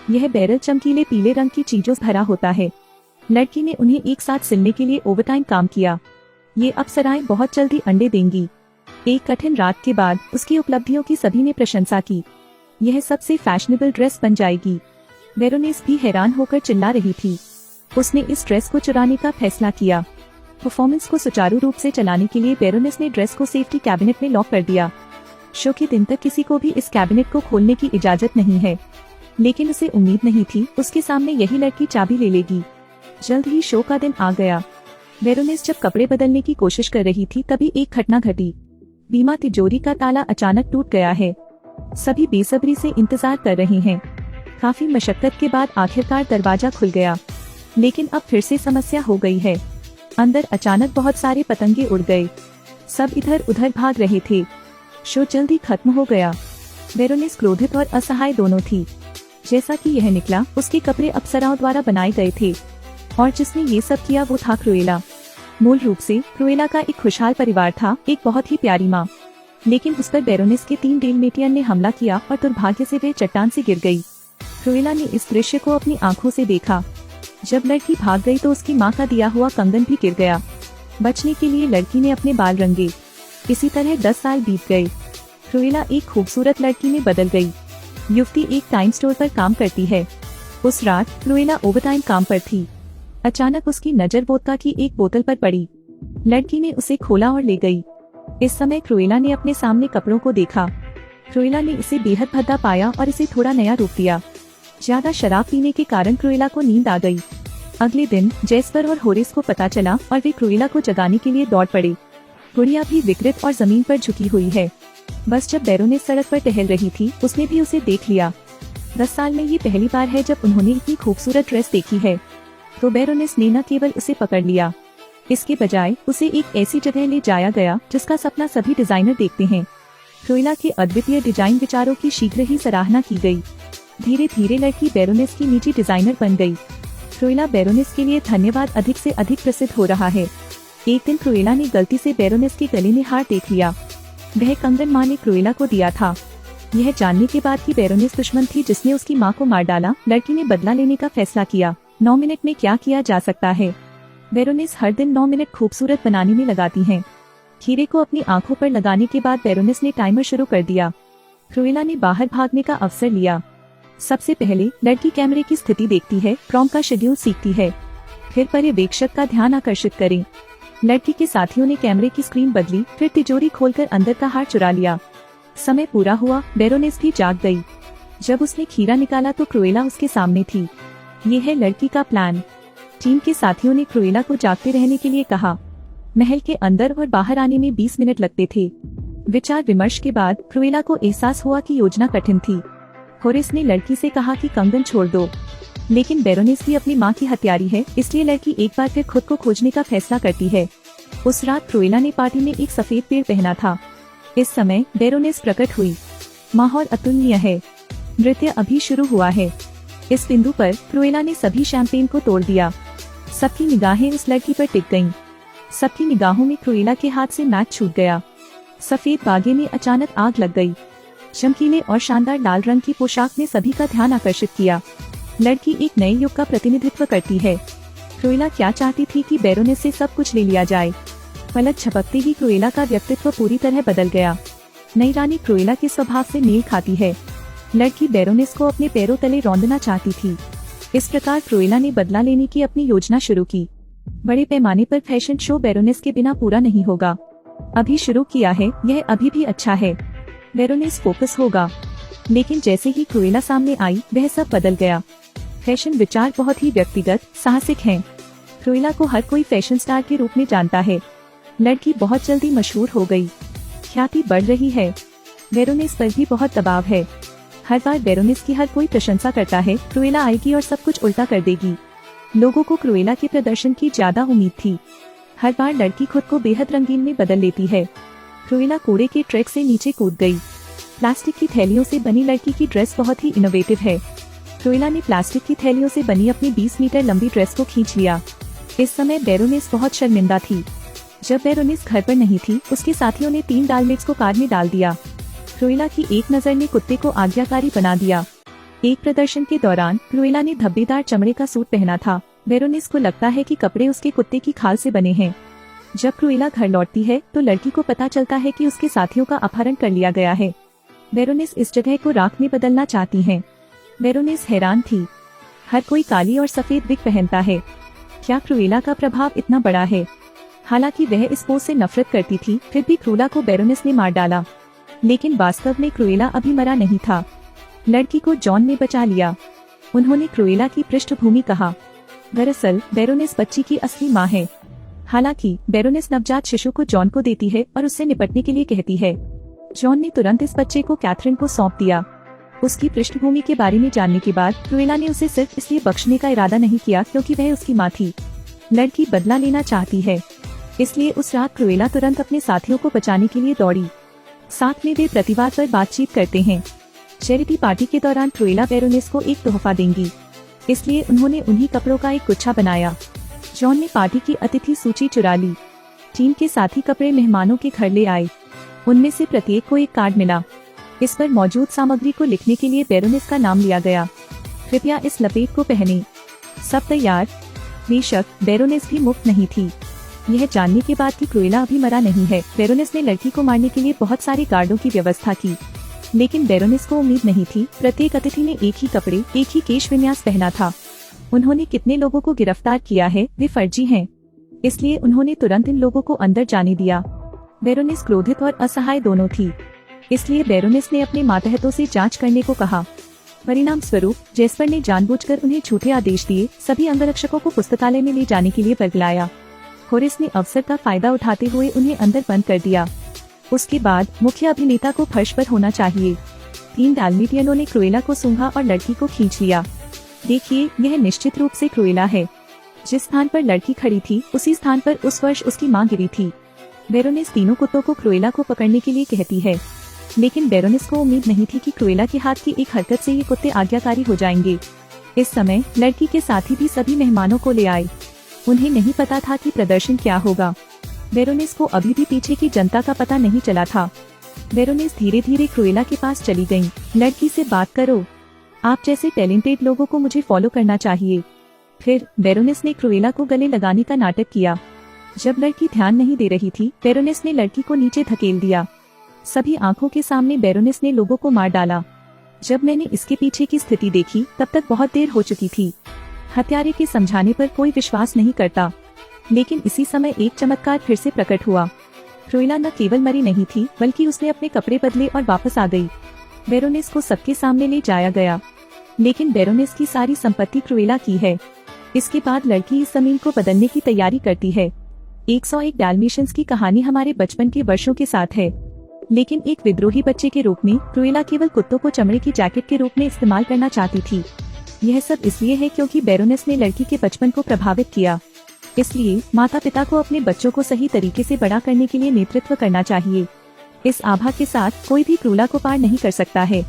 यह बैरल चमकीले पीले रंग की चीजों से भरा होता है। लड़की ने उन्हें एक साथ सिलने के लिए ओवरटाइम काम किया। ये अप्सराएं बहुत जल्दी अंडे देंगी। एक कठिन रात के बाद उसकी उपलब्धियों की सभी ने प्रशंसा की। यह सबसे फैशनेबल ड्रेस बन जाएगी। बेरोनेस भी हैरान होकर चिल्ला रही थी। उसने इस ड्रेस को चुराने का फैसला किया। परफॉर्मेंस को सुचारू रूप से चलाने के लिए बेरोनेस ने ड्रेस को सेफ्टी कैबिनेट में लॉक कर दिया। शो के दिन तक किसी को भी इस कैबिनेट को खोलने की इजाजत नहीं है, लेकिन उसे उम्मीद नहीं थी उसके सामने यही लड़की चाबी ले लेगी। जल्द ही शो का दिन आ गया। बेरोनेस जब कपड़े बदलने की कोशिश कर रही थी तभी एक घटना घटी। बीमा तिजोरी का ताला अचानक टूट गया है। सभी बेसब्री से इंतजार कर रहे हैं। काफी मशक्कत के बाद आखिरकार दरवाजा खुल गया, लेकिन अब फिर से समस्या हो गई है। अंदर अचानक बहुत सारे पतंगे उड़ गए। सब इधर उधर भाग रहे थे। शो जल्दी खत्म हो गया। बेरोनेस क्रोधित और असहाय दोनों थी। जैसा कि यह निकला, उसके कपड़े अप्सराओं द्वारा बनाए गए थे और जिसने ये सब किया वो था क्रुएला। मूल रूप से क्रुएला का एक खुशहाल परिवार था, एक बहुत ही प्यारी माँ। लेकिन उस पर बेरोनेस के 3 डेलमेटियन ने हमला किया और दुर्भाग्य से वे चट्टान से गिर गई। क्रुएला ने इस दृश्य को अपनी आंखों से देखा। जब लड़की भाग गई तो उसकी माँ का दिया हुआ कंगन भी गिर गया। बचने के लिए लड़की ने अपने बाल रंगे। इसी तरह 10 साल बीत गए। क्रुएला एक खूबसूरत लड़की में बदल गई। युवती एक टाइम स्टोर पर काम करती है। उस रात क्रुएला ओवरटाइम काम पर थी। अचानक उसकी नजर वोदका की एक बोतल पर पड़ी। लड़की ने उसे खोला और ले गई। इस समय क्रुएला ने अपने सामने कपड़ों को देखा। क्रुएला ने इसे बेहद भद्दा पाया और इसे थोड़ा नया रूप दिया। ज्यादा शराब पीने के कारण क्रुएला को नींद आ गई। अगले दिन जेस्पर और होरेस को पता चला और वे क्रुएला को जगाने के लिए दौड़ पड़े। गुड़िया भी विकृत और जमीन पर झुकी हुई है। बस जब बेरोनेस सड़क पर टहल रही थी उसने भी उसे देख लिया। 10 साल में ये पहली बार है जब उन्होंने इतनी खूबसूरत ड्रेस देखी है। तो बेरोनेस ने न केवल उसे पकड़ लिया, इसके बजाय उसे एक ऐसी जगह ले जाया गया जिसका सपना सभी डिजाइनर देखते हैं। क्रुएला के अद्वितीय डिजाइन विचारों की शीघ्र ही सराहना की गई। धीरे धीरे लड़की बेरोनेस की निजी डिजाइनर बन गई। क्रुएला बेरोनेस के लिए धन्यवाद अधिक से अधिक प्रसिद्ध हो रहा है। एक दिन क्रुएला ने गलती से बेरोनेस के गले में हार देख लिया। वह कंगन माँ ने क्रुएला को दिया था। यह जानने के बाद कि बेरोनेस दुश्मन थी जिसने उसकी माँ को मार डाला, लड़की ने बदला लेने का फैसला किया। 9 मिनट में क्या किया जा सकता है? बेरोनेस हर दिन 9 मिनट खूबसूरत बनाने में लगाती हैं। खीरे को अपनी आंखों पर लगाने के बाद बेरोनेस ने टाइमर शुरू कर दिया। क्रुएला ने बाहर भागने का अवसर लिया। सबसे पहले लड़की कैमरे की स्थिति देखती है, प्रॉम का शेड्यूल सीखती है, फिर पर्यवेक्षक का ध्यान आकर्षित करें। लड़की के साथियों ने कैमरे की स्क्रीन बदली, फिर तिजोरी खोलकर अंदर का हार चुरा लिया। समय पूरा हुआ, बेरोनेस भी जाग गई। जब उसने खीरा निकाला तो क्रुएला उसके सामने थी। ये है लड़की का प्लान। टीम के साथियों ने क्रुएला को जागते रहने के लिए कहा। महल के अंदर और बाहर आने में 20 मिनट लगते थे। विचार विमर्श के बाद क्रुएला को एहसास हुआ कि योजना कठिन थी। होरेस ने लड़की से कहा कि कंगन छोड़ दो, लेकिन बेरोनेस भी अपनी माँ की हत्यारी है, इसलिए लड़की एक बार फिर खुद को खोजने का फैसला करती है। उस रात क्रुएला ने पार्टी में एक सफेद पेड़ पहना था। इस समय बेरोनेस प्रकट हुई। माहौल अतुलनीय है। नृत्य अभी शुरू हुआ है। इस बिंदु पर क्रुएला ने सभी शैंपेन को तोड़ दिया। सबकी निगाहें उस लड़की पर टिक गईं। सबकी निगाहों में क्रुएला के हाथ से मैच छूट गया। सफेद बागे में अचानक आग लग गई। चमकीले और शानदार लाल रंग की पोशाक ने सभी का ध्यान आकर्षित किया। लड़की एक नए युग का प्रतिनिधित्व करती है। क्रुएला क्या चाहती थी कि बेरोनेस से सब कुछ ले लिया जाए। पलक झपकते ही क्रुएला का व्यक्तित्व पूरी तरह बदल गया। नई रानी क्रुएला के स्वभाव से मेल खाती है। लड़की बेरोनेस को अपने पैरों तले रौंदना चाहती थी। इस प्रकार क्रुएला ने बदला लेने की अपनी योजना शुरू की। बड़े पैमाने पर फैशन शो बेरोनेस के बिना पूरा नहीं होगा। अभी शुरू किया है, यह अभी भी अच्छा है। बेरोनेस फोकस होगा। लेकिन जैसे ही क्रुएला सामने आई वह सब बदल गया। फैशन विचार बहुत ही व्यक्तिगत, साहसिक हैं। क्रुएला को हर कोई फैशन स्टार के रूप में जानता है। लड़की बहुत जल्दी मशहूर हो गई। ख्याति बढ़ रही है। बेरोनेस पर भी बहुत दबाव है। हर बार बेरोनेस की हर कोई प्रशंसा करता है, क्रुएला आएगी और सब कुछ उल्टा कर देगी। लोगों को क्रुएला के प्रदर्शन की ज्यादा उम्मीद थी। हर बार लड़की खुद को बेहद रंगीन में बदल लेती है। क्रुएला कूड़े के ट्रक से नीचे कूद गई। प्लास्टिक की थैलियों से बनी लड़की की ड्रेस बहुत ही इनोवेटिव है। क्रुएला ने प्लास्टिक की थैलियों से बनी अपनी 20 मीटर लंबी ड्रेस को खींच लिया। इस समय बेरोनेस बहुत शर्मिंदा थी। जब बेरोनेस घर पर नहीं थी, उसके साथियों ने 3 डालमेट्स को कार में डाल दिया। क्रुएला की एक नजर ने कुत्ते को आज्ञाकारी बना दिया। एक प्रदर्शन के दौरान क्रुएला ने धब्बेदार चमड़े का सूट पहना था। बेरोनिस को लगता है कि कपड़े उसके कुत्ते की खाल से बने हैं। जब क्रुएला घर लौटती है तो लड़की को पता चलता है कि उसके साथियों का अपहरण कर लिया गया है। बेरोनिस इस जगह को राख में बदलना चाहती हैं। बेरोनिस हैरान थी। हर कोई काली और सफेद विग पहनता है। क्या क्रुएला का प्रभाव इतना बड़ा है? हालांकि वह इस पोज से नफरत करती थी, फिर भी क्रुएला को बेरोनिस ने मार डाला। लेकिन वास्तव में क्रुएला अभी मरा नहीं था। लड़की को जॉन ने बचा लिया। उन्होंने क्रुएला की पृष्ठभूमि कहा। दरअसल बेरोनिस बच्ची की असली माँ है। हालांकि बेरोनिस नवजात शिशु को जॉन को देती है और उससे निपटने के लिए कहती है। जॉन ने तुरंत इस बच्चे को कैथरीन को सौंप दिया। उसकी पृष्ठभूमि के बारे में जानने के बाद क्रुएला ने उसे सिर्फ इसलिए बख्शने का इरादा नहीं किया क्योंकि वह उसकी माँ थी। लड़की बदला लेना चाहती है, इसलिए उस रात क्रुएला तुरंत अपने साथियों को बचाने के लिए दौड़ी। साथ में वे प्रतिवाद पर बातचीत करते हैं। चैरिटी पार्टी के दौरान क्रुएला बेरोनिस को एक तोहफा देंगी, इसलिए उन्होंने उन्हीं कपड़ों का एक गुच्छा बनाया। जॉन ने पार्टी की अतिथि सूची चुरा ली। टीम के साथी कपड़े मेहमानों के घर ले आए। उनमें से प्रत्येक को एक कार्ड मिला। इस पर मौजूद सामग्री को लिखने के लिए बेरोनिस का नाम लिया गया। कृपया इस लपेट को पहने। सब तैयार? बेशक बेरोनिस भी मुफ्त नहीं थी। यह जानने के बाद कि क्रुएला अभी मरा नहीं है, बेरोनिस ने लड़की को मारने के लिए बहुत सारे गार्डों की व्यवस्था की। लेकिन बेरोनिस को उम्मीद नहीं थी। प्रत्येक अतिथि ने एक ही कपड़े, एक ही केश विन्यास पहना था। उन्होंने कितने लोगों को गिरफ्तार किया है वे फर्जी हैं, इसलिए उन्होंने तुरंत इन लोगों को अंदर जाने दिया। बेरोनिस क्रोधित और असहाय दोनों थी, इसलिए बेरोनिस ने अपने मातहतों से जांच करने को कहा। परिणाम स्वरूप जेस्पर ने जानबूझकर उन्हें झूठे आदेश दिए। सभी अंगरक्षकों को पुस्तकालय में ले जाने के लिए बरगलाया। होरिस ने अवसर का फायदा उठाते हुए उन्हें अंदर बंद कर दिया। उसके बाद मुख्य अभिनेता को फर्श पर होना चाहिए। 3 डाल्मेटियनों ने क्रुएला को सूंघा और लड़की को खींच लिया। देखिए, यह निश्चित रूप से क्रुएला है। जिस स्थान पर लड़की खड़ी थी उसी स्थान पर उस वर्ष उसकी मां गिरी थी। बेरोनिस तीनों कुत्तों को क्रुएला को पकड़ने के लिए कहती है, लेकिन बेरोनिस को उम्मीद नहीं थी कि क्रुएला के हाथ की एक हरकत से ये कुत्ते आज्ञाकारी हो जाएंगे। इस समय लड़की के साथी भी सभी मेहमानों को ले आए। उन्हें नहीं पता था कि प्रदर्शन क्या होगा। बेरोनिस को अभी भी पीछे की जनता का पता नहीं चला था। बेरोनिस धीरे धीरे क्रुएला के पास चली गयी। लड़की से बात करो, आप जैसे टैलेंटेड लोगों को मुझे फॉलो करना चाहिए। फिर बेरोनिस ने क्रुएला को गले लगाने का नाटक किया। जब लड़की ध्यान नहीं दे रही थी, बेरोनिस ने लड़की को नीचे धकेल दिया। सभी आंखों के सामने बेरोनिस ने लोगों को मार डाला। जब मैंने इसके पीछे की स्थिति देखी तब तक बहुत देर हो चुकी थी। हत्यारे के समझाने पर कोई विश्वास नहीं करता, लेकिन इसी समय एक चमत्कार फिर से प्रकट हुआ। क्रुएला न केवल मरी नहीं थी बल्कि उसने अपने कपड़े बदले और वापस आ गई। बेरोनिस को सबके सामने ले जाया गया, लेकिन बेरोनिस की सारी संपत्ति क्रुएला की है। इसके बाद लड़की इस जमीन को बदलने की तैयारी करती है। 101 डाल्मेशियंस की कहानी हमारे बचपन के वर्षों के साथ है, लेकिन एक विद्रोही बच्चे के रूप में क्रुएला केवल कुत्तों को चमड़े की जैकेट के रूप में इस्तेमाल करना चाहती थी। यह सब इसलिए है क्योंकि बेरोनिस ने लड़की के बचपन को प्रभावित किया। इसलिए माता पिता को अपने बच्चों को सही तरीके से बड़ा करने के लिए नेतृत्व करना चाहिए। इस आभा के साथ कोई भी क्रूला को पार नहीं कर सकता है।